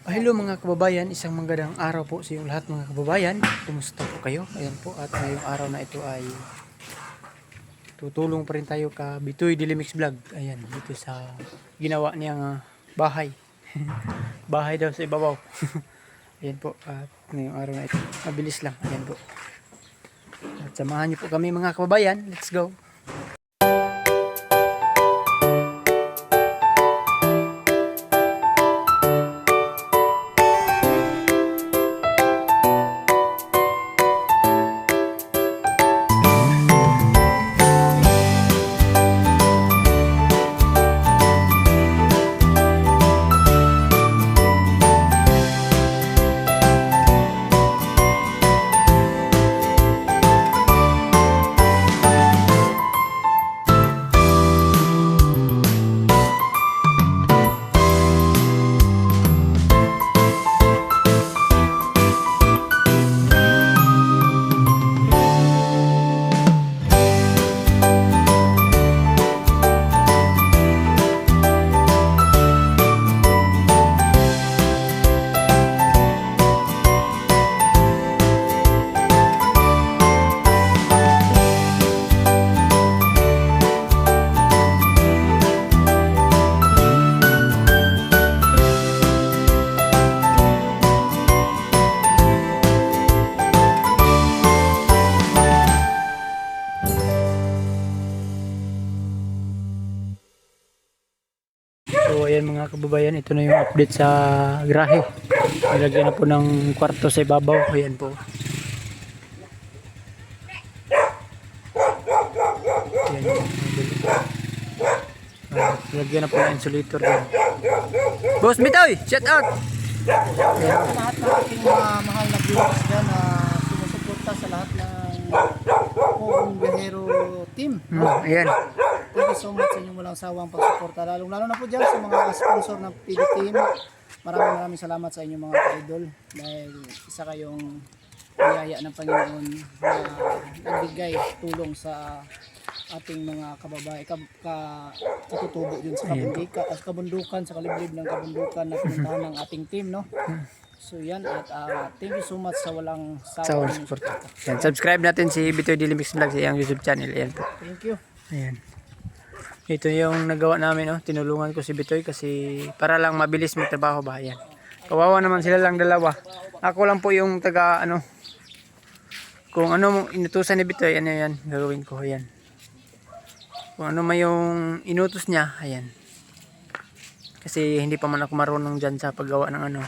Hello mga kababayan, isang magandang araw po sa inyong lahat mga kababayan. Kumusta po kayo? Ayan po, at ngayong araw na ito ay tutulong pa rin tayo ka Bitoy Dilimix Vlog. Ayan, dito sa ginawa niyang bahay. Bahay daw sa ibabaw. Ayan po, at ngayong araw na ito, mabilis lang. Ayan po. At samahan niyo po kami mga kababayan. Let's go! So ayan mga kababayan, ito na yung update sa grahe. Nilagyan na po ng kwarto sa ibabaw. Ayan po. Ayan yung nilagyan na po ng insulator din. Boss Bitoy, shout out! Sa lahat ng ating mga mahal na viewers dyan na sumusuporta sa lahat ng Pogong Biyahero team. Ayan. Thank you so much sa inyong walang sawang pagsuporta. Lalo na po dyan sa mga sponsor ng PB team. Maraming salamat sa inyong mga ka-idol. Dahil isa kayong biyaya ng Panginoon na nagbigay tulong sa ating mga kababae, katutubo dun sa kabundukan, sa kaliblib ng kabundukan na pinuntahan ng ating team, no? So yan, at thank you so much sa walang sawang support. Ayan, subscribe natin si Bitoy Dilimix Vlog sa iyang YouTube channel. Ayan po. Thank you. Ayan. Ito yung nagawa namin, oh. Tinulungan ko si Bitoy kasi para lang mabilis magtrabaho ba. Ayan. Kawawa naman sila lang dalawa. Ako lang po yung taga kung ano inutusan ni Bitoy, ano yan, gagawin ko. Ayan. Kung ano may yung inutos niya, ayan. Kasi hindi pa man ako marunong dyan sa paggawa ng ano.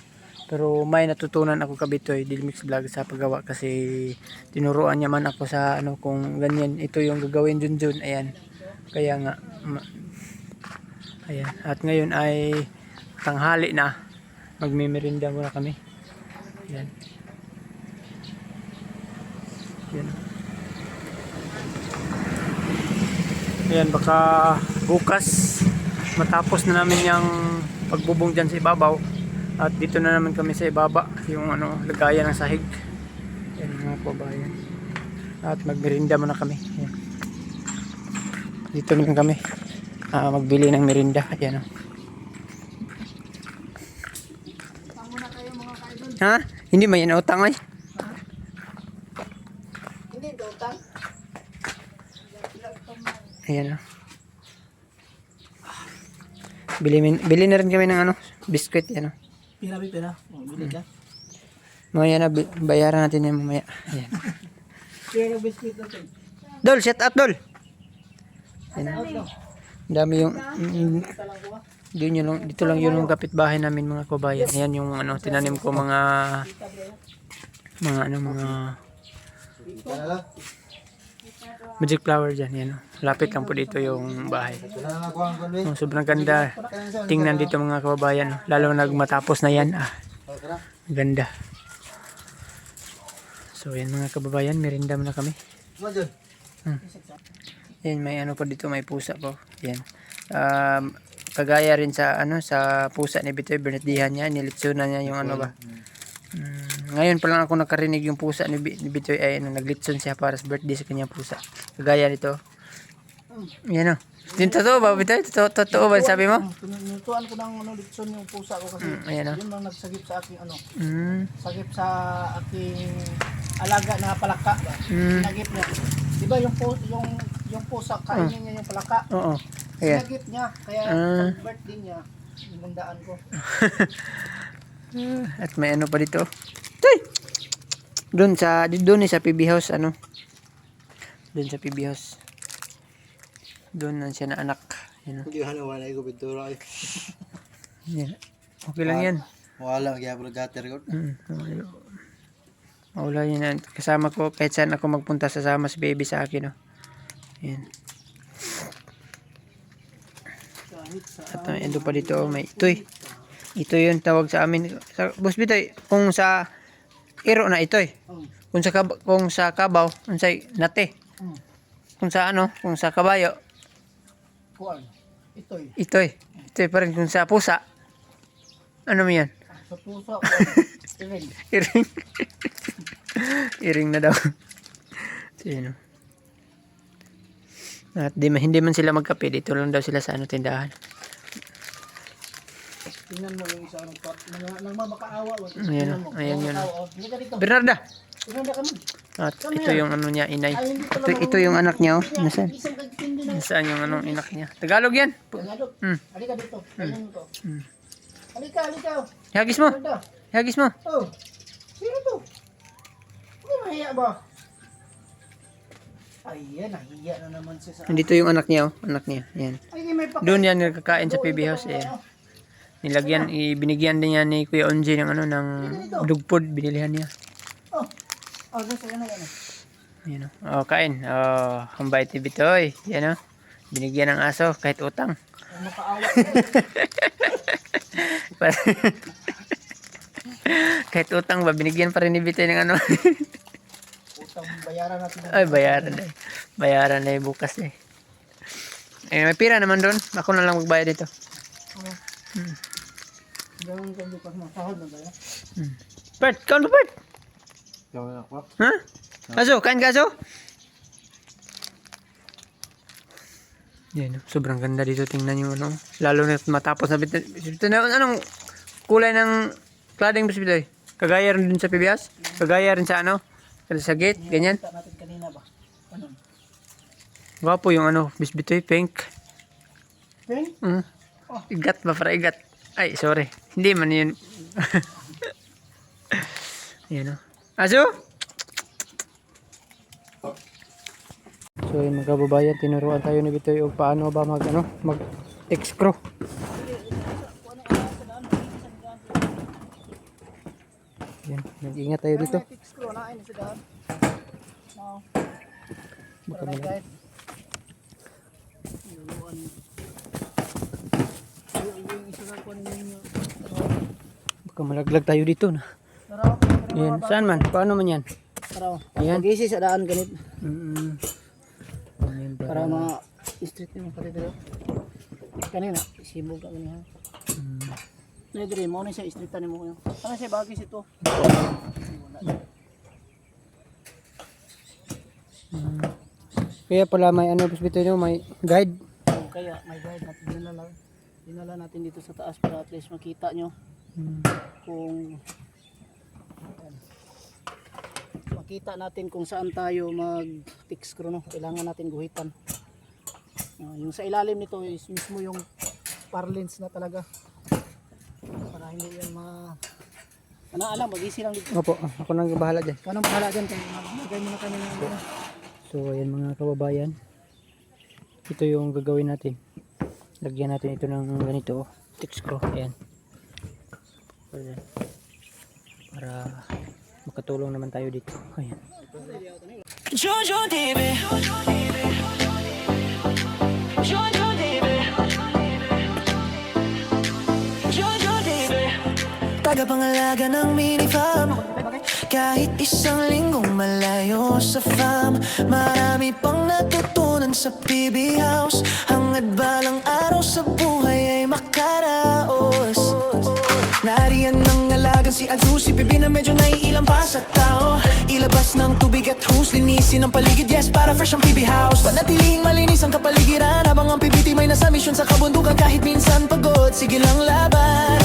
Pero may natutunan ako ka Bitoy Dilimix Vlog sa paggawa kasi tinuruan niya man ako sa ano kung ganyan, ito yung gagawin dun. Ayan. Kaya nga ayan, at ngayon ay tanghali na, magmimerinda muna kami. Ayan. Ayan. Ayan, baka bukas matapos na namin yung pagbubong dyan sa ibabaw at dito na naman kami sa ibaba yung ano, lagayan ng sahig. Ayan mga kababayan, at magmerinda muna kami. Ayan. Dito lang kami magbili ng merinda. Ayan o. Ha? Hindi may utang ay. Hindi ito utang. Ayan o. Bili na rin kami ng ano, biskuit. Ayan o. Pira. Bili ka. Mamaya na, bayaran natin yan mamaya. Ayan. Pira biscuit natin. Dol, shout out Dol. Ayan. Dami yung dito lang yun yung kapitbahay namin mga kabayan. Ayan yung ano, tinanim ko mga magic flower dyan. Ayan, lapit lang po dito yung bahay. Sobrang ganda tingnan dito mga kababayan, lalo na matapos na yan. Ganda. So yan mga kababayan, merinda muna kami. Yan, may ano po dito, may pusa po. Yan. Kagaya rin sa ano, sa pusa ni Bitoy, bernetdihan niya, nilitsunan niya yung ano ba. Ngayon pa lang ako nakarinig yung pusa ni Bitoy ay naglitson siya para sa birthday sa kanyang pusa. Kagaya nito. Yan o. Yung totoo ba, Bitoy? Totoo ba sabi mo? Tinutuan ko ng litson yung pusa ko kasi Ayan o. yun lang nagsagip sa aking sagip sa aking alaga na palaka ba. Sinagip niya. Di ba yung pusa kainin niya yung palaka? Oo. Ayan. Sinagip niya kaya pag birthday niya inandaan ko. At may ano pa dito. Tay! Doon sa PB House ano. Doon sa PB House. Doon na siya na anak. Yan. Hindi wala ko pintura ay. Yan. Okay lang yan. Wala magyapon gater ko. Wala yan. Kasama ko kahit saan ako magpunta sasama si baby sa akin. Oh. Yan. At ito pa dito may itoy. Ito yung tawag sa amin. Sa Boss Bitoy, kung sa iro na itoy. Kung sa kabaw, unsay nate. Kung sa kung sa kabayo, Kuan. Itoy. Itoy pa rin kung sa pusa. Ano mo yan? Sa pusa ko. Iring. Iring. Iring na daw. Sino? At hindi man sila magkape. Dito lang daw sila sa tindahan. Tingnan mo yung isa nagmamakaawa. Ayan, ayan yun. Hindi ka dito. Bernarda! Tingnan ka man. At ito yung niya, inay. Ito yung anak niya, oh. Nasaan? Nasaan yung inak niya? Tagalog yan. Tagalog. Halika dito. Ayun to. Halika. Hagis mo. Ganda. Hagis mo. Oh. Sino to? Hindi mahiya ba? Ayan, nahiya na naman siya sa... Nandito yung anak niya, oh. Anak niya. Yan. Ay, may Doon yan nagkakain sa PB House. Ayan. Binigyan din yan ni Kuya Onji ng ng dog food. Binilihan niya. Oh, doon sa'yo na yan. Yan, oh. Kain. Oh, ang bait ni Bitoy. Yan, oh. Binigyan ng aso kahit utang. Makaawa. Kahit utang ba, binigyan pa rin ni Bitoy ng Utang bayaran natin. Ay, bayaran na. Bayaran na bukas eh. May pira naman doon. Ako na lang magbayad dito. Ganun kung di pa masahod na tayo. Bert, kaon pa Bert? Gawin ako. Ha? Kaso, kain kaso? Yan, sobrang ganda dito. Tingnan nyo, lalo na matapos na Bitoy. Anong kulay ng cladding, Boss Bitoy? Kagaya rin dun sa PBS? Kagaya rin sa sa gate, ganyan? Kita natin kanina ba? Ano? Gwapo yung Boss Bitoy, pink. Pink? Igat ba para igat? Ay, sorry. Hindi man yun. Yan, Aso? So yun mga kababayan, tinuruan tayo ni Bitoy o paano ba mag X-screw. Yan, nag-ingat tayo dito. Screw na ayun sa daan. Baka malag- baka malaglag tayo dito na. Yan, saan man? Paano man yan? Ayan. Pag-isi sa daan ganit. Ayan, Para mga street mo pati dito. Kanina, sibog ka ganyan. Dre, mo na siya street mo kayo. Ano siya bagis ito? Kaya pala may Boss Bitoy, may guide. Kaya may guide natin dinala natin dito sa taas para at least makita nyo kung makita natin kung saan tayo mag-fix screw, no? Kailangan natin guhitan. Yung sa ilalim nito is mismo yung parlins na talaga para hindi yan mag-easy lang dito. Opo, ako nang bahala dyan. Anong bahala dyan? Magagay mo na kami ng So ayan mga kababayan, ito yung gagawin natin. Lagyan natin ito ng ganito, thick screw. Ayan. Para makatulong naman tayo dito. Ayan. Jojo Debe, Jojo Debe, Jojo Debe, tagapangalaga ng mini-farm. Kahit isang linggong malayo sa farm, marami pang natutunan sa PB House. Hangad balang araw sa buhay ay makaraos. Nariyan ng alagang si Azu, si Bibi na medyo naiilang pa sa tao. Ilabas ng tubig at hose, linisin ang paligid, yes, para fresh ang PB house. Panatilihing malinis ang kapaligiran, habang ang PBT may nasa misyon sa kabundukan. Kahit minsan pagod, sige lang laban.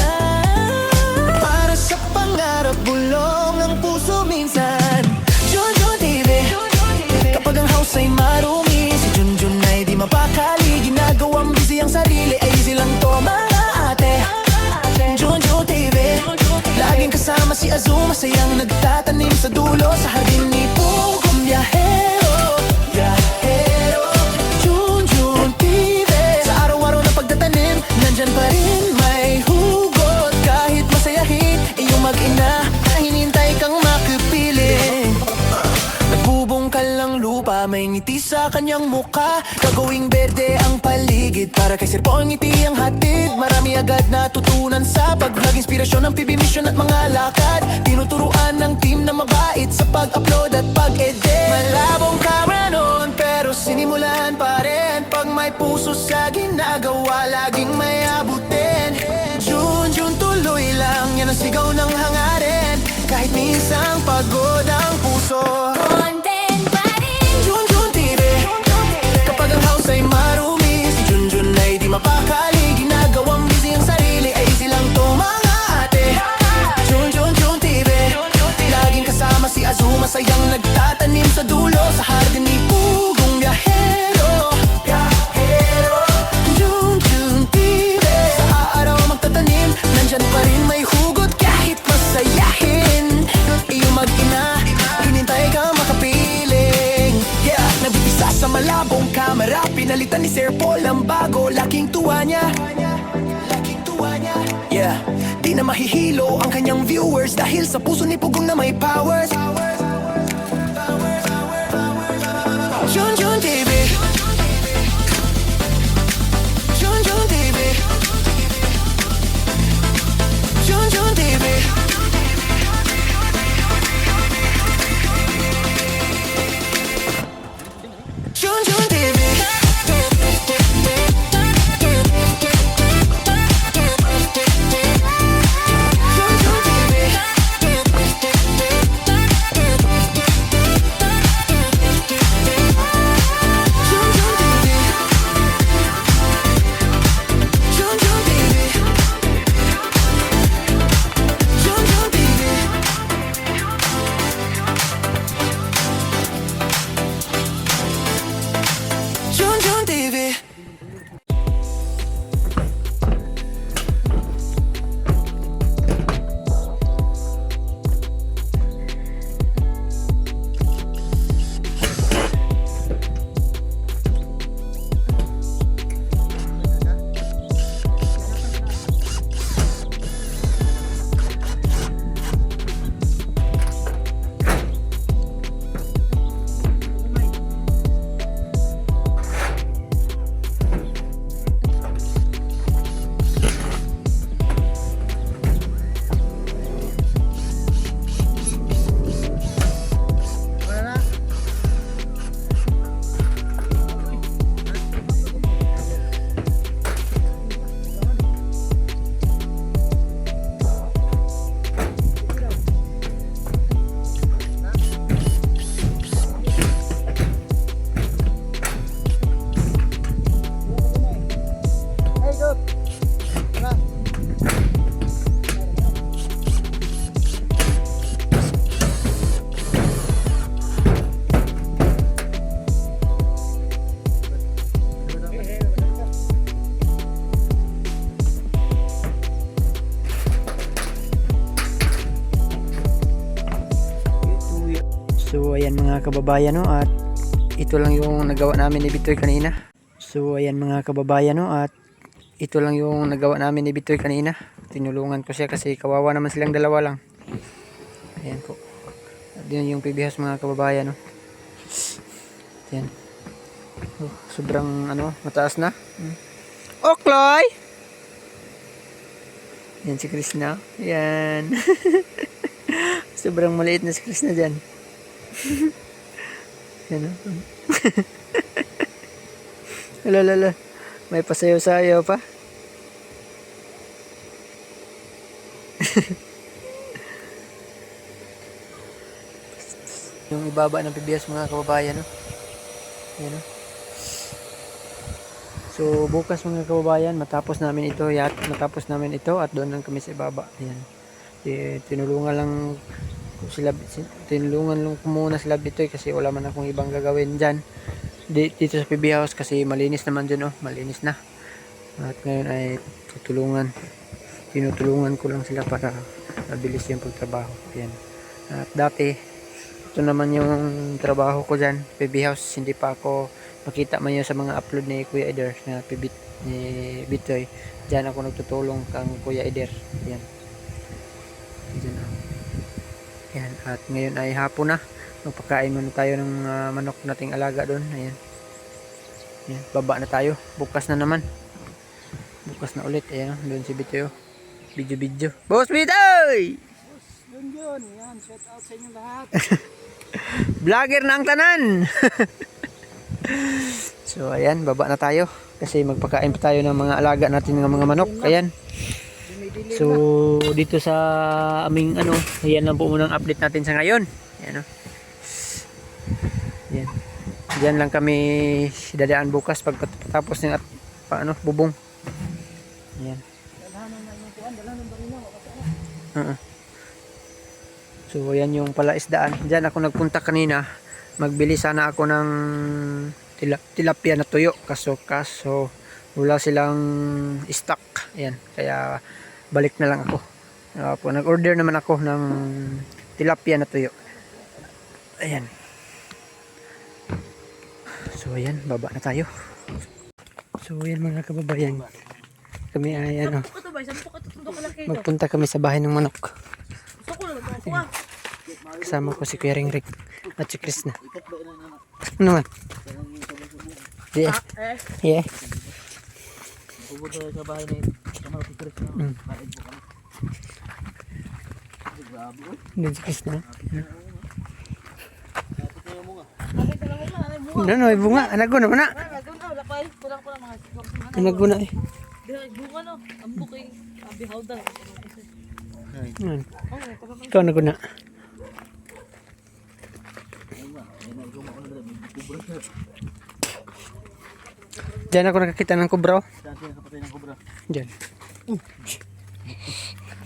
Para sa pangarap, bulong ang puso minsan. Junjun TV, kapag ang house ay marumi, si Junjun ay di mapakali. Ginagawang busy ang sarili, ay easy lang to mga ate. Junjun TV, laging kasama si Azu, masayang nagtatanim sa dulo sa hardin ni Pugong Biyahero. Biyahero, Junjun TV, sa araw-araw na pagtatanim, nandyan pa rin may hugot. Kahit masayahin, iyong mag-ina, na hinintay kang makipiling. Nagbubungkal ang lupa, may ngiti sa kanyang muka. Gagawing berde ang paligid, para kay Sir Paul ngiti ang hatid. Marami agad natutunan sa pag-vlog, inspirasyon ng PB mission at mga lakad. Tinuturuan ng team na mabait sa pag-upload at pag-edit. Malabong camera noon, pero sinimulan pa rin. Pag may puso sa ginagawa, laging may abutin. Junjun tuloy lang, yan ang sigaw ng hangarin. Kahit minsan pagod ang puso, Content pa rin. Junjun TV, kapag ang house ay marumi, si Junjun ay di mapakali. Ginagawang busy ang sarili, ay easy lang to mga ate. Junjun TV, laging kasama si Azu, masayang nagtatanim sa dulo sa hardin ni Pugong Biyahero. Biyahero, Junjun TV, sa araw magtatanim, nandyan pa rin may hugot. Kahit masayahin, iyong mag-ina, hinintay kang makapiling. Yeah, nabibisa sa malabong kamera, pinalitan ni Sir Paul ang bago. Laking tuwa niya, laking tuwa niya. Yeah, di na mahihilo ang kanyang viewers, dahil sa puso ni Pugong na may powers. Junjun TV, Junjun TV, Junjun TV. Junjun TV, Junjun TV, Junjun TV, Junjun TV, Junjun TV. Junjun TV. So ayan mga kababayan, no, at ito lang yung nagawa namin ni Bitoy kanina. So ayan mga kababayan, no, at ito lang yung nagawa namin ni Bitoy kanina. Tinulungan ko siya kasi kawawa naman silang dalawa lang. Ayan po. At yun yung PB house mga kababayan, no. Ayan. Oh, sobrang mataas na. Oh, Chloe! Yan si Krishna. Yan. Sobrang maliit na si Krishna dyan. Yan o. Lala. May pasayaw-sayaw pa. Yung ibaba ng PBS mga kababayan, no? Ayan, no? So bukas mga kababayan, matapos namin ito at doon lang kami sa ibaba. Ayan. Tinulungan lang ko muna sila Bitoy kasi wala man akong ibang gagawin dyan. Dito sa PB House kasi malinis naman dyan, oh. Malinis na. At ngayon ay tinutulungan ko lang sila para mabilis yung pagtrabaho. Ayan. At dati, ito naman yung trabaho ko dyan, PB House. Hindi pa ako makita man yun sa mga upload ni Kuya Eder na PB ni Bitoy. Dyan ako nagtutulong kang Kuya Eder. Ayan. Dyan ako. Ayan. At ngayon ay hapon na. Magpakain muna tayo ng manok nating alaga doon. Ayan. Ayan. Baba na tayo. Bukas na naman. Bukas na ulit. Ayan. Doon si Bitoy. Video. Boss Bitoy! Yun yun. Yan. Shout out sa inyo lahat. Vlogger na ang tanan! So ayan, baba na tayo. Kasi magpakain pa tayo ng mga alaga natin ng mga manok. Ayan. So dito sa aming ayan lang po munang update natin sa ngayon. Ayan, oh. Ayan. Diyan lang kami dadaan bukas pagkatapos ng bubong. Ayan. So ayan yung palaisdaan. Diyan ako nagpunta kanina. Magbili sana ako ng tilapia na tuyo. Kaso wala silang stock. Ayan. Kaya balik na lang ako. Nag-order naman ako ng tilapia na tuyo. Ayan. So ayan, baba na tayo. So ayan mga kababayan. Kami ay magpunta kami sa bahay ng manok. Ayan. Kasama ko si Kuya Ringrik at si Chris na. Ano man? Yeah. Yeah. Doon si Chris na. Ano, ay bunga. Anak ko na muna. Anak ko na eh. Bunga no, ambok eh. Abihaw daw. Ikaw na ko na. Diyan ako nakakita ng kubra. Diyan.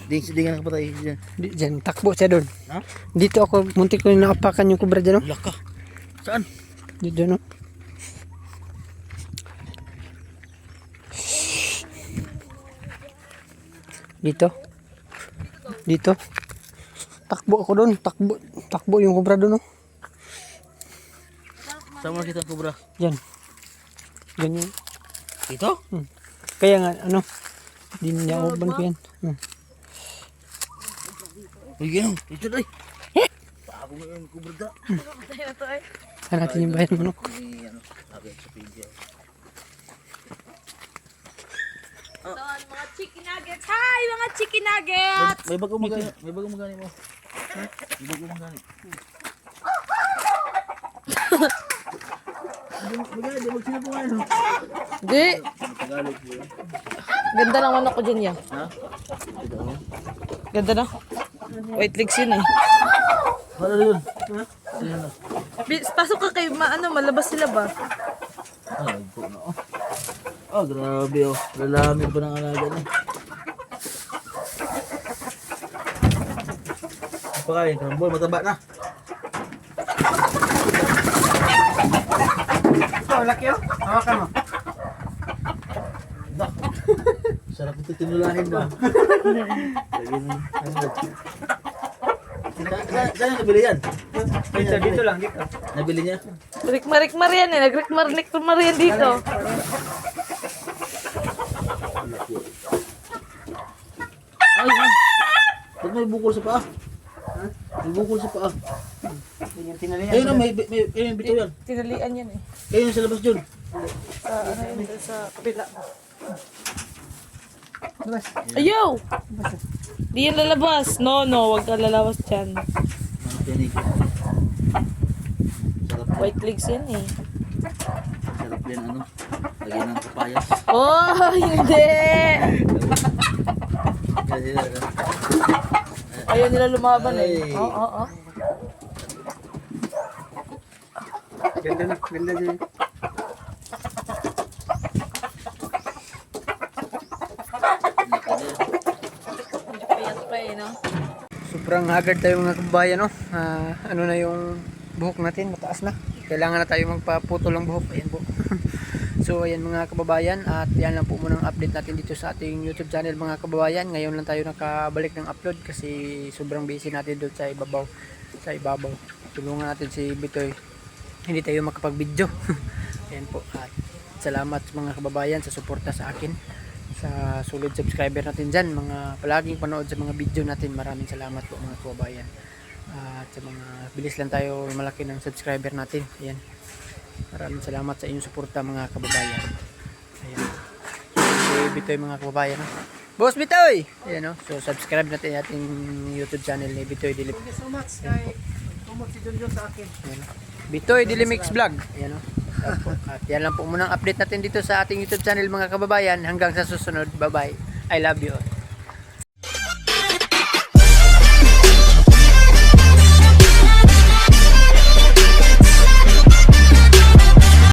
Di ka nakapatay dyan. Diyan, takbo siya doon. Ha? Dito ako, muntik ko naapakan yung kubra dyan. Laka. Saan? Dito, no? Dito. Takbo ako doon. Takbo yung kubra doon, no? Saan mo nakita ang kubra? Diyan. Ganyan. Ito? Kaya nga, di niya uban ko yan. Uy, gano'n. Ito doy. Bago mo yung kubra da. Saan natin yung bayan manok? Sabi sa video. Mga chicken nuggets. Hi, mga chicken nuggets. May bagong magani. May bagong magani mo. Ha? May bagong magani. Magani, di magsinap mo ngayon. Di. Tagalog po. Ganda ng manok ko dyan yan. Ha? Ito. Ganda na. White legs yun eh. Wala yun. Ha? Pasok ka kay malabas sila ba? Ay, po na. Oh, grabe oh. Lalamig pa ng alaga niya. Pakain, karambol, mataba na. Ito, laki oh. Hawakan mo. Sarap ito tinulanin ba? Saan yung nabili yan? Dito lang, dito. Nabili niya? Rikmar yan eh. Nag-rikmar yan dito. Ay, ay. Ba't may bukol sa paa? May bukol sa paa. Ayun oh, may bito yan. Tinalian yan eh. Ayun sa labas dyan. Sa kapila. Ayaw! Di yan lalabas. No, wag ka lalabas dyan. Manok yan eh. Sarap, White legs yan eh. sarap yan lagyan ng kapayas. Oh, hindi! Ayaw nila lumaban eh. Oo. Ganda na, ganda din. Payat pa eh, no? Sobrang haggard tayo mga kababayan, no? Ano na yung buhok natin, mataas na. Kailangan na tayo magpaputol ng buhok. Ayan po. So ayan mga kababayan, at yan lang po muna ang update natin dito sa ating YouTube channel mga kababayan. Ngayon lang tayo nakabalik ng upload kasi sobrang busy natin doon sa ibabaw. Tulungan natin si Bitoy. Hindi tayo makapag-video. Ayan po. At salamat mga kababayan sa suporta sa akin. Sa solid subscriber natin dyan. Mga palaging panood sa mga video natin. Maraming salamat po mga kababayan. At sa mga bilis lang tayo malaki ng subscriber natin. Ayan. Maraming salamat sa inyong suporta mga kababayan. Ayan. Si Bitoy mga kababayan. Boss Bitoy! Ayan o. So subscribe natin yung ating YouTube channel ni Bitoy Dilim. Thank you so much kay tumot si Junjun sa akin. Ayan o. Bitoy Dilimix Vlog. Ayan o. At yan lang po muna ang update natin dito sa ating YouTube channel mga kababayan. Hanggang sa susunod. Bye bye. I love you all.